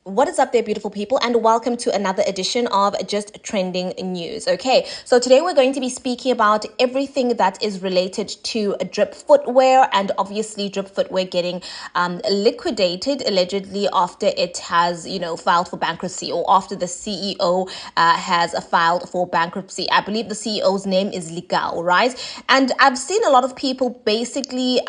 What is up there, beautiful people, and welcome to another edition of Just Trending News. Okay, so today we're going to be speaking about everything that is related to drip footwear, and obviously drip footwear getting liquidated allegedly after it has, filed for bankruptcy, or after the CEO has filed for bankruptcy. I believe the CEO's name is Lekau, right? And I've seen a lot of people basically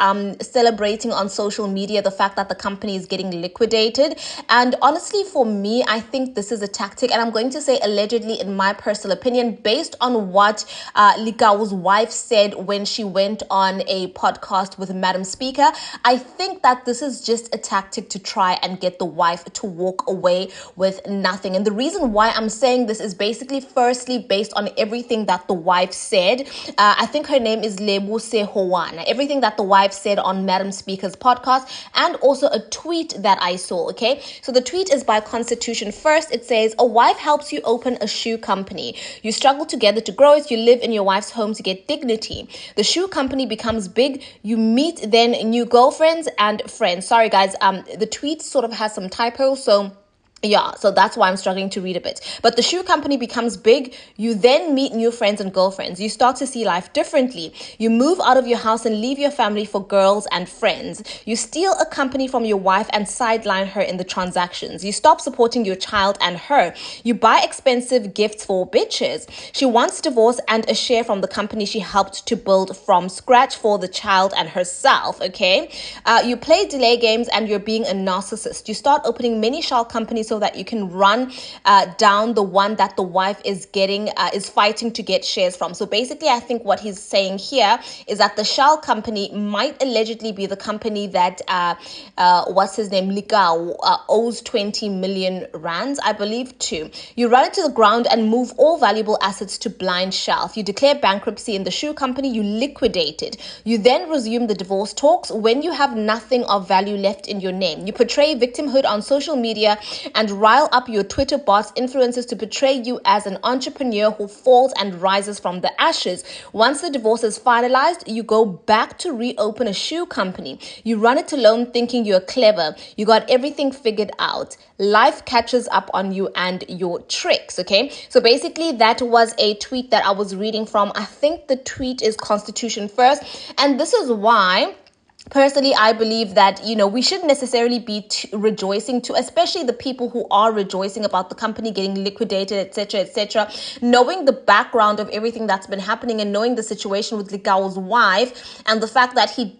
celebrating on social media the fact that the company is getting liquidated, and honestly, for me, I think this is a tactic, and I'm going to say allegedly, in my personal opinion, based on what Lekau's wife said when she went on a podcast with Madam Speaker. I think that this is just a tactic to try and get the wife to walk away with nothing. And the reason why I'm saying this is basically, firstly, based on everything that the wife said. I think her name is Lebuse Howana. Everything that the wife said on Madam Speaker's podcast, and also a tweet that I saw. Okay, so the tweet is by Constitution First. It says, a wife helps you open a shoe company. You struggle together to grow it. You live in your wife's home to get dignity. The shoe company becomes big. You meet then new girlfriends and friends. Sorry, guys. The tweet sort of has some typos, so yeah, so that's why I'm struggling to read a bit. But the shoe company becomes big. You then meet new friends and girlfriends. You start to see life differently. You move out of your house and leave your family for girls and friends. You steal a company from your wife and sideline her in the transactions. You stop supporting your child and her. You buy expensive gifts for bitches. She wants divorce and a share from the company she helped to build from scratch for the child and herself, okay? You play delay games and you're being a narcissist. You start opening many shell companies so that you can run down the one that the wife is fighting to get shares from. So basically, I think what he's saying here is that the shell company might allegedly be the company that what's his name, Lekau, owes 20 million rands, I believe, to. You run it to the ground and move all valuable assets to blind shelf. You declare bankruptcy in the shoe company. You liquidate it. You then resume the divorce talks when you have nothing of value left in your name. You portray victimhood on social media and rile up your Twitter bots, influencers, to portray you as an entrepreneur who falls and rises from the ashes. Once the divorce is finalized, you go back to reopen a shoe company. You run it alone thinking you're clever. You got everything figured out. Life catches up on you and your tricks, okay? So basically, that was a tweet that I was reading from. I think the tweet is Constitution First, and this is why personally, I believe that, we shouldn't necessarily be rejoicing to, especially the people who are rejoicing about the company getting liquidated, etc., knowing the background of everything that's been happening and knowing the situation with Lekau's wife and the fact that he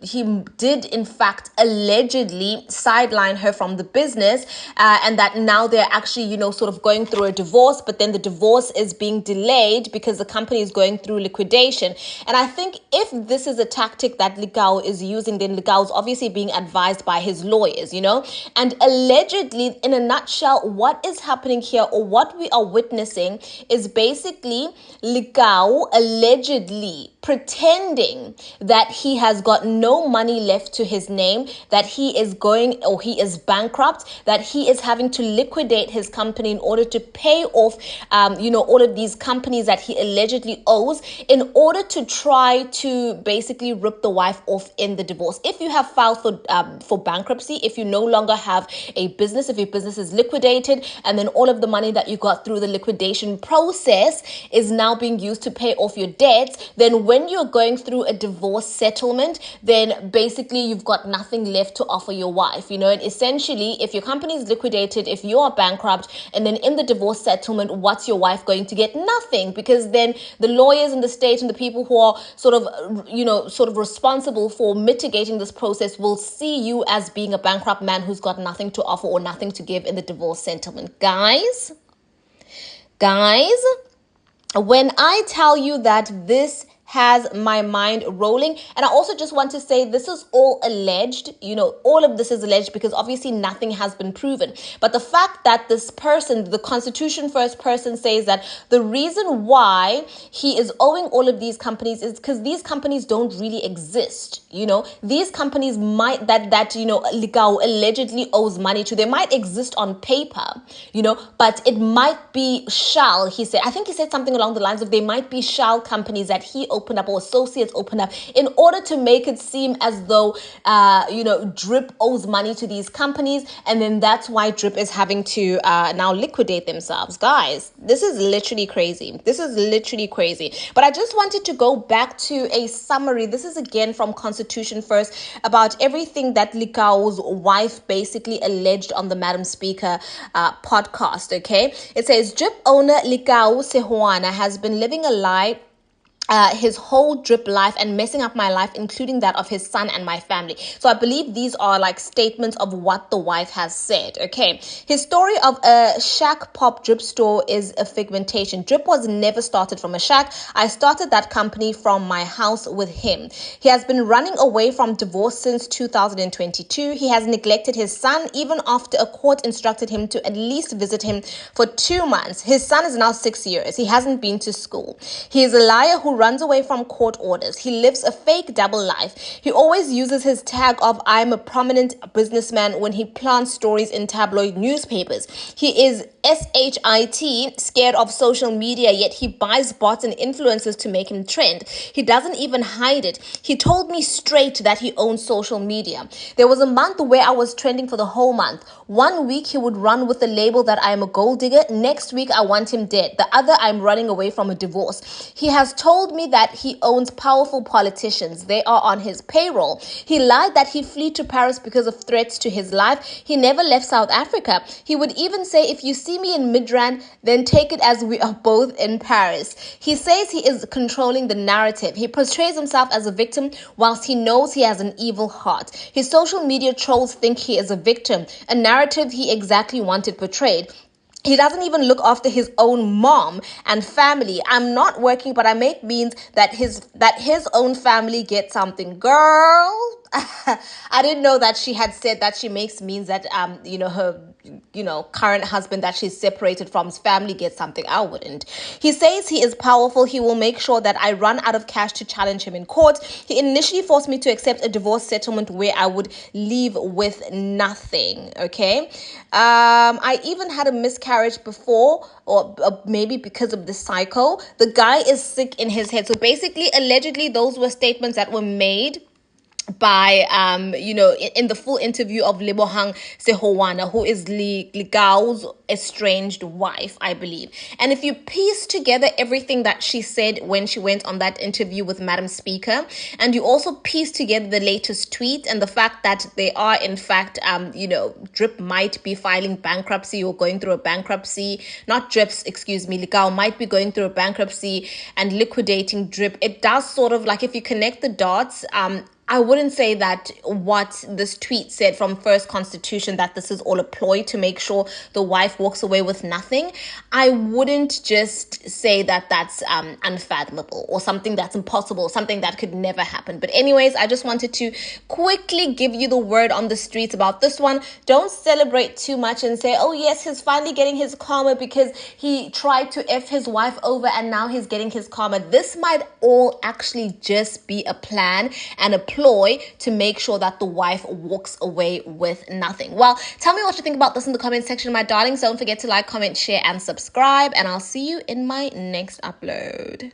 did, in fact, allegedly sideline her from the business, and that now they're actually, sort of going through a divorce, but then the divorce is being delayed because the company is going through liquidation. And I think if this is a tactic that Lekau is using, then Lekau's obviously being advised by his lawyers, and allegedly, in a nutshell, what is happening here, or what we are witnessing, is basically Lekau allegedly pretending that he has got no money left to his name, that he is bankrupt, that he is having to liquidate his company in order to pay off, all of these companies that he allegedly owes, in order to try to basically rip the wife off in the divorce. If you have filed for bankruptcy, if you no longer have a business, if your business is liquidated, and then all of the money that you got through the liquidation process is now being used to pay off your debts, then when you're going through a divorce settlement, then basically you've got nothing left to offer your wife, and essentially, if your company is liquidated, if you are bankrupt, and then in the divorce settlement, what's your wife going to get? Nothing, because then the lawyers and the state and the people who are sort of responsible for mitigating this process will see you as being a bankrupt man who's got nothing to offer or nothing to give in the divorce settlement. Guys, when I tell you that this has my mind rolling. And I also just want to say this is all alleged. All of this is alleged because obviously nothing has been proven. But the fact that this person, the Constitution First person, says that the reason why he is owing all of these companies is because these companies don't really exist. These companies might, that Lekau allegedly owes money to, they might exist on paper, but it might be shell, he said. I think he said something along the lines of they might be shell companies that he open up or associates open up in order to make it seem as though, Drip owes money to these companies. And then that's why Drip is having to now liquidate themselves. Guys, this is literally crazy. This is literally crazy. But I just wanted to go back to a summary. This is again from Constitution First about everything that Lekau's wife basically alleged on the Madam Speaker podcast. Okay, it says Drip owner Lekau Sehuana has been living a lie his whole Drip life and messing up my life, including that of his son and my family. So I believe these are like statements of what the wife has said. Okay. His story of a shack pop Drip store is a figmentation. Drip was never started from a shack. I started that company from my house with him. He has been running away from divorce since 2022. He has neglected his son even after a court instructed him to at least visit him for 2 months. His son is now 6 years. He hasn't been to school. He is a liar who runs away from court orders. He lives a fake double life. He always uses his tag of I'm a prominent businessman when he plants stories in tabloid newspapers. He is SHIT, scared of social media, yet he buys bots and influencers to make him trend. He doesn't even hide it. He told me straight that he owns social media. There was a month where I was trending for the whole month. 1 week he would run with the label that I am a gold digger. Next week I want him dead. The other I'm running away from a divorce. He has told me that he owns powerful politicians. They are on his payroll. He lied that he fled to Paris because of threats to his life. He never left South Africa. He would even say, if you see me in Midrand, then take it as we are both in Paris. He says he is controlling the narrative. He portrays himself as a victim whilst he knows he has an evil heart. His social media trolls think he is a victim, a narrative he exactly wanted portrayed. He doesn't even look after his own mom and family. I'm not working, but I make means that his own family gets something. Girl, I didn't know that she had said that she makes means that her current husband that she's separated from's family gets something. I wouldn't. He says he is powerful. He will make sure that I run out of cash to challenge him in court. He initially forced me to accept a divorce settlement where I would leave with nothing. Okay. I even had a miscarriage before, or maybe because of the cycle. The guy is sick in his head. So basically, allegedly, those were statements that were made by in the full interview of Lebohang Sehowana, who is Lekau's estranged wife, I believe. And if you piece together everything that she said when she went on that interview with Madam Speaker, and you also piece together the latest tweet and the fact that they are in fact Drip might be filing bankruptcy or going through a bankruptcy, not Drips, excuse me, Lekau might be going through a bankruptcy and liquidating Drip. It does sort of, like, if you connect the dots, I wouldn't say that what this tweet said from First Constitution, that this is all a ploy to make sure the wife walks away with nothing. I wouldn't just say that that's unfathomable or something that's impossible, something that could never happen. But anyways, I just wanted to quickly give you the word on the streets about this one. Don't celebrate too much and say, oh yes, he's finally getting his karma because he tried to F his wife over and now he's getting his karma. This might all actually just be a plan and a ploy to make sure that the wife walks away with nothing. Well, tell me what you think about this in the comment section, my darlings. Don't forget to like, comment, share, and subscribe, and I'll see you in my next upload.